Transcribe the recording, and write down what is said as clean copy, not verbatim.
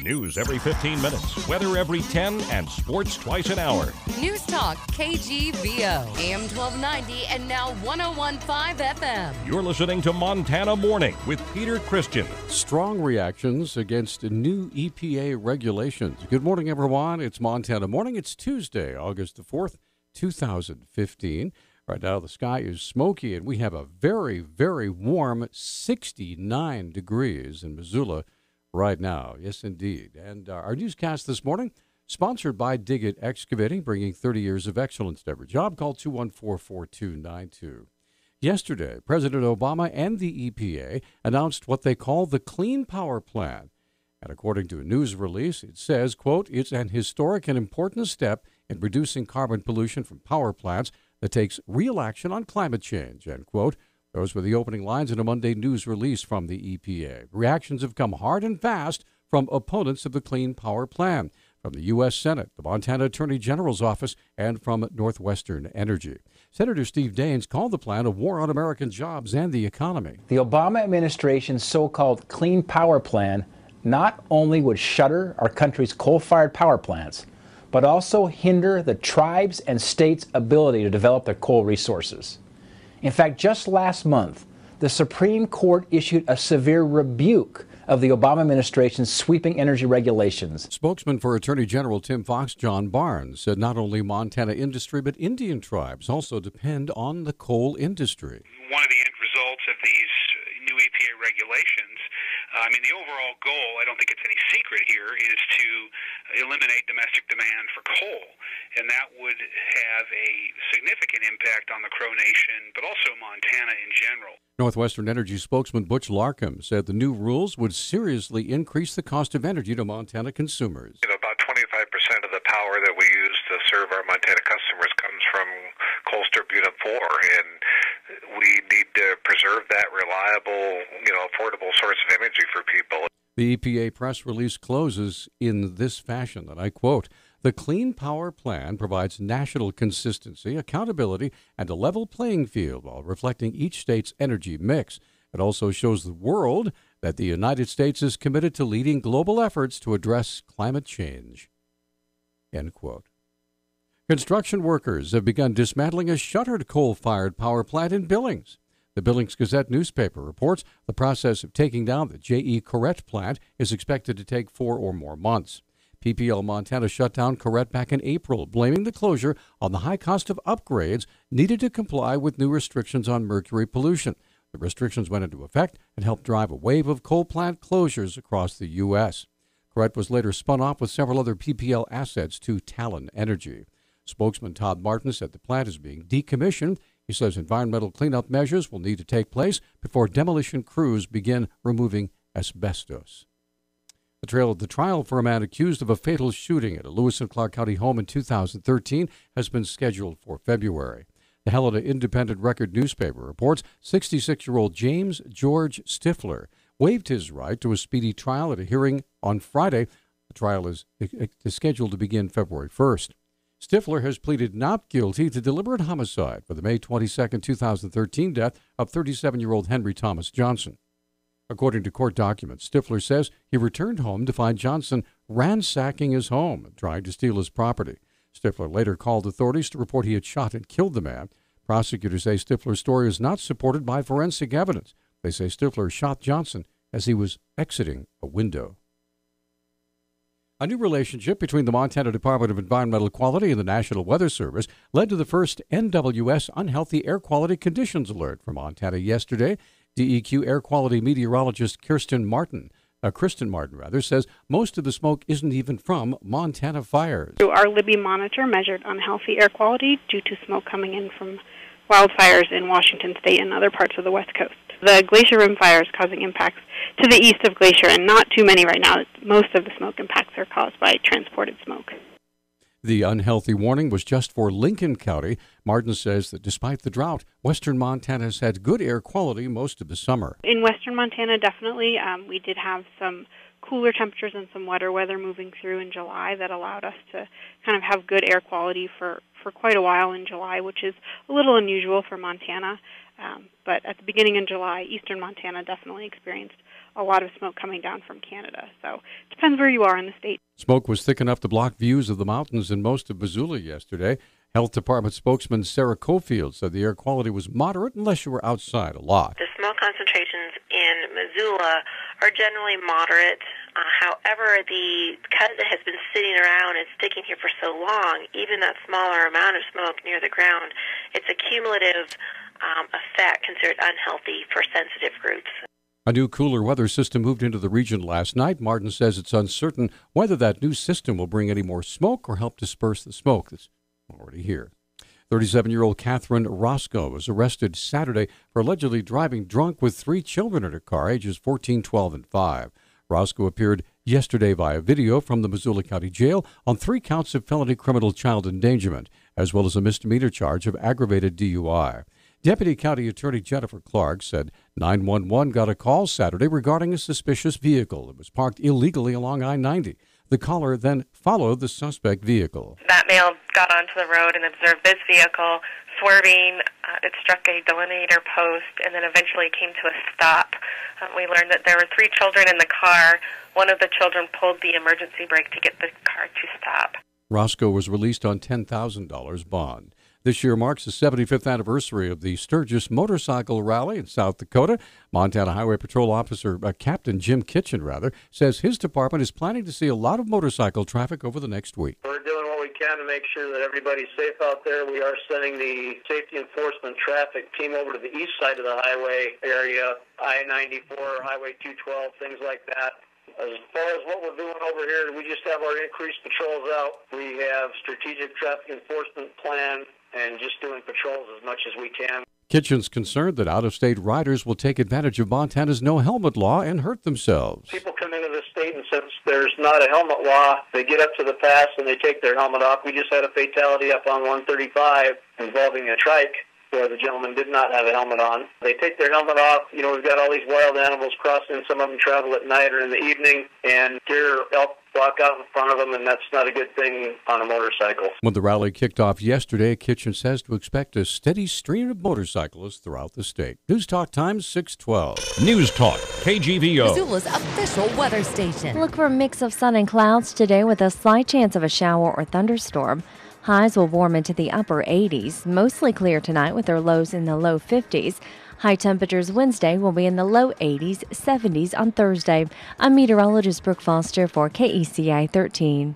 News every 15 minutes, weather every 10, and sports twice an hour. Newstalk, KGVO, AM 1290 and now 101.5 FM. You're listening to Montana Morning with Peter Christian. Strong reactions against new EPA regulations. Good morning, everyone. It's Montana Morning. It's Tuesday, August the 4th, 2015. Right now, the sky is smoky, and we have a very, very warm 69 degrees in Missoula right now. Yes, indeed. And our newscast this morning, sponsored by Dig It Excavating, bringing 30 years of excellence to every job. Call 214-4292. Yesterday, President Obama and the EPA announced what they call the Clean Power Plan. And according to a news release, it says, quote, it's an historic and important step in reducing carbon pollution from power plants that takes real action on climate change, end quote. Those were the opening lines in a Monday news release from the EPA. Reactions have come hard and fast from opponents of the Clean Power Plan, from the U.S. Senate, the Montana Attorney General's office, and from Northwestern Energy. Senator Steve Daines called the plan a war on American jobs and the economy. The Obama administration's so-called Clean Power Plan not only would shutter our country's coal-fired power plants, but also hinder the tribes and states' ability to develop their coal resources. In fact, just last month, the Supreme Court issued a severe rebuke of the Obama administration's sweeping energy regulations. Spokesman for Attorney General Tim Fox, John Barnes, said not only Montana industry, but Indian tribes also depend on the coal industry. One of the end results of these new EPA regulations, the overall goal, I don't think it's any secret here, is to eliminate domestic demand for coal. And that would have a significant impact on the Crow Nation, but also Montana in general. Northwestern Energy spokesman Butch Larkham said the new rules would seriously increase the cost of energy to Montana consumers. About 25% of the power that we use to serve our Montana customers comes from coal strip unit 4, and we need to preserve that reliable, affordable source of energy for people. The EPA press release closes in this fashion, and I quote, the Clean Power Plan provides national consistency, accountability, and a level playing field while reflecting each state's energy mix. It also shows the world that the United States is committed to leading global efforts to address climate change. End quote. Construction workers have begun dismantling a shuttered coal-fired power plant in Billings. The Billings Gazette newspaper reports the process of taking down the J.E. Corrette plant is expected to take 4 or more months. PPL Montana shut down Corrette back in April, blaming the closure on the high cost of upgrades needed to comply with new restrictions on mercury pollution. The restrictions went into effect and helped drive a wave of coal plant closures across the U.S. Corrette was later spun off with several other PPL assets to Talon Energy. Spokesman Todd Martin said the plant is being decommissioned. He says environmental cleanup measures will need to take place before demolition crews begin removing asbestos. The trial for a man accused of a fatal shooting at a Lewis and Clark County home in 2013 has been scheduled for February. The Helena Independent Record newspaper reports 66-year-old James George Stifler waived his right to a speedy trial at a hearing on Friday. The trial is scheduled to begin February 1st. Stifler has pleaded not guilty to deliberate homicide for the May 22, 2013 death of 37-year-old Henry Thomas Johnson. According to court documents, Stifler says he returned home to find Johnson ransacking his home and trying to steal his property. Stifler later called authorities to report he had shot and killed the man. Prosecutors say Stifler's story is not supported by forensic evidence. They say Stifler shot Johnson as he was exiting a window. A new relationship between the Montana Department of Environmental Quality and the National Weather Service led to the first NWS Unhealthy Air Quality Conditions Alert for Montana yesterday. DEQ air quality meteorologist Kristen Martin says most of the smoke isn't even from Montana fires. Our Libby monitor measured unhealthy air quality due to smoke coming in from wildfires in Washington State and other parts of the West Coast. The Glacier Rim fire is causing impacts to the east of Glacier, and not too many right now. Most of the smoke impacts are caused by transported smoke. The unhealthy warning was just for Lincoln County. Martin says that despite the drought, western Montana has had good air quality most of the summer. In western Montana, definitely. We did have some cooler temperatures and some wetter weather moving through in July that allowed us to kind of have good air quality for quite a while in July, which is a little unusual for Montana. But at the beginning in July, eastern Montana definitely experienced a lot of smoke coming down from Canada. So it depends where you are in the state. Smoke was thick enough to block views of the mountains in most of Missoula yesterday. Health Department spokesman Sarah Cofield said the air quality was moderate unless you were outside a lot. The smoke concentrations in Missoula are generally moderate. However, because it has been sitting around and sticking here for so long, even that smaller amount of smoke near the ground, it's a cumulative effect considered unhealthy for sensitive groups. A new cooler weather system moved into the region last night. Martin says it's uncertain whether that new system will bring any more smoke or help disperse the smoke that's already here. 37-year-old Catherine Roscoe was arrested Saturday for allegedly driving drunk with 3 children in her car, ages 14, 12, and 5. Roscoe appeared yesterday via video from the Missoula County Jail on 3 counts of felony criminal child endangerment, as well as a misdemeanor charge of aggravated DUI. Deputy County Attorney Jennifer Clark said 911 got a call Saturday regarding a suspicious vehicle that was parked illegally along I-90. The caller then followed the suspect vehicle. That male got onto the road and observed this vehicle swerving. It struck a delineator post and then eventually came to a stop. We learned that there were 3 children in the car. One of the children pulled the emergency brake to get the car to stop. Roscoe was released on $10,000 bond. This year marks the 75th anniversary of the Sturgis Motorcycle Rally in South Dakota. Montana Highway Patrol Officer Captain Jim Kitchen, says his department is planning to see a lot of motorcycle traffic over the next week. We're doing what we can to make sure that everybody's safe out there. We are sending the safety enforcement traffic team over to the east side of the highway area, I-94, Highway 212, things like that. As far as what we're doing over here, we just have our increased patrols out. We have strategic traffic enforcement plan and just doing patrols as much as we can. Kitchen's concerned that out-of-state riders will take advantage of Montana's no-helmet law and hurt themselves. People come into the state, and since there's not a helmet law, they get up to the pass and they take their helmet off. We just had a fatality up on 135 involving a trike where the gentleman did not have a helmet on. They take their helmet off. You know, we've got all these wild animals crossing. Some of them travel at night or in the evening, and deer, elk walk out in front of them, and that's not a good thing on a motorcycle. When the rally kicked off yesterday, Kitchen says to expect a steady stream of motorcyclists throughout the state. Newstalk Times 612. Newstalk, KGVO. Missoula's official weather station. Look for a mix of sun and clouds today with a slight chance of a shower or thunderstorm. Highs will warm into the upper 80s. Mostly clear tonight with their lows in the low 50s. High temperatures Wednesday will be in the low 80s, 70s on Thursday. I'm meteorologist Brooke Foster for KECI 13.